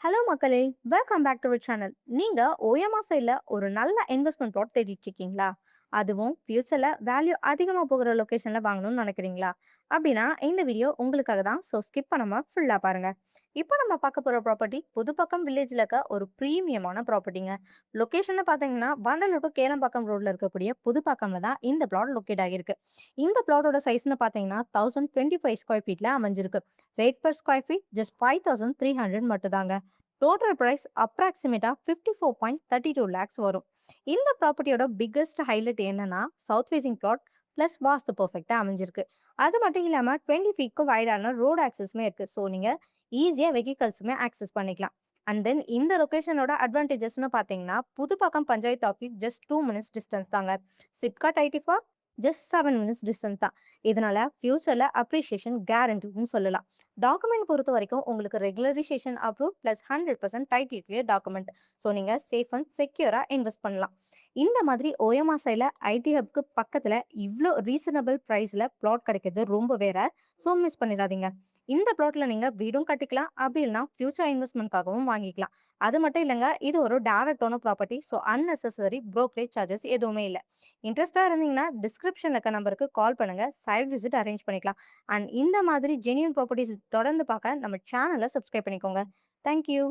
Hello மக்களே, welcome back to our channel. நீங்க ஓயமா சைட்ல ஒரு நல்ல இன்வெஸ்ட்மெண்ட் பிளாட் தேடிட்டு இருக்கீங்களா? அதுவும் ஃபியூச்சர்ல வேல்யூ அதிகமா போகிற லொகேஷன்ல வாங்கணும்னு நினைக்கிறீங்களா? அப்படின்னா இந்த வீடியோ உங்களுக்காக தான். ஸோ ஸ்கிப் பண்ணாம ஃபுல்லா பாருங்க. இப்போ நம்ம பார்க்க போற ப்ராப்பர்ட்டி புதுப்பக்கம் வில்லேஜ்ல இருக்க ஒரு பிரீமியமான ப்ராப்பர்ட்டிங்க. லொகேஷன் பார்த்தீங்கன்னா வண்டலூர் டு கேளம்பாக்கம் ரோட்ல இருக்கக்கூடிய புதுப்பாக்கம்ல தான் இந்த பிளாட் லொக்கேட் ஆகியிருக்கு. இந்த பிளாட்டோட சைஸ்னு பார்த்தீங்கன்னா 1025 ஸ்கொயர் ஃபீட்ல அமைஞ்சிருக்கு. Rate per square feet just 5300 மட்டும்தாங்க. டோட்டல் பிரைஸ் அப்ராக்சிமேட்டா 54.32 lakhs வரும். இந்த ப்ராப்பர்ட்டியோட பிக்கஸ்ட் ஹைலைட் என்னன்னா south facing plot plus vastu பர்ஃபெக்டா அமைஞ்சிருக்கு. அது மட்டும் இல்லாம 20 ஃபீட்க்கு வைடான ரோடு ஆக்சஸுமே இருக்கு. ஸோ நீங்க ஈஸியா வெஹிக்கல்ஸுமே ஆக்சஸ் பண்ணிக்கலாம். அண்ட் தென் இந்த லொகேஷனோட அட்வான்டேஜஸ்னு பார்த்தீங்கன்னா Puduppakkam panchayat office just 2 minutes distance தாங்க. SIPCOT IT park just 7 minutes distance தான். இதனால ஃபியூச்சர்ல அப்ரிஷியேஷன் கேரண்டின்னு சொல்லலாம். டாக்குமெண்ட் பொறுத்த வரைக்கும் உங்களுக்கு regularisation approve plus 100% title clear document. So நீங்க சேஃப் அண்ட் செக்யூரா இன்வெஸ்ட் பண்ணலாம். இந்த மாதிரி ஓஎம்ஆ சைட்ல ஐடி ஹப்க்கு பக்கத்துல இவ்வளோ ரீசனபிள் பிரைஸ்ல பிளாட் கிடைக்கிறது ரொம்ப வேற. ஸோ மிஸ் பண்ணிடாதீங்க. இந்த பிளாட்ல நீங்க வீடும் கட்டிக்கலாம், அப்படி இல்லைன்னா ஃபியூச்சர் இன்வெஸ்ட்மெண்ட்காகவும் வாங்கிக்கலாம். அது மட்டும் இல்லைங்க, இது ஒரு direct owner property. So unnecessary brokerage charges எதுவுமே இல்லை. இன்ட்ரெஸ்டா இருந்தீங்கன்னா டிஸ்கிரிப்ஷன்ல இருக்க நம்பருக்கு கால் பண்ணுங்க, சைட் விசிட் அரேஞ்ச் பண்ணிக்கலாம். அண்ட் இந்த மாதிரி ஜெனியூன் ப்ராப்பர்ட்டிஸ் தொடர்ந்து பார்க்க நம்ம சேனலை சப்ஸ்கிரைப் பண்ணிக்கோங்க. தேங்க்யூ.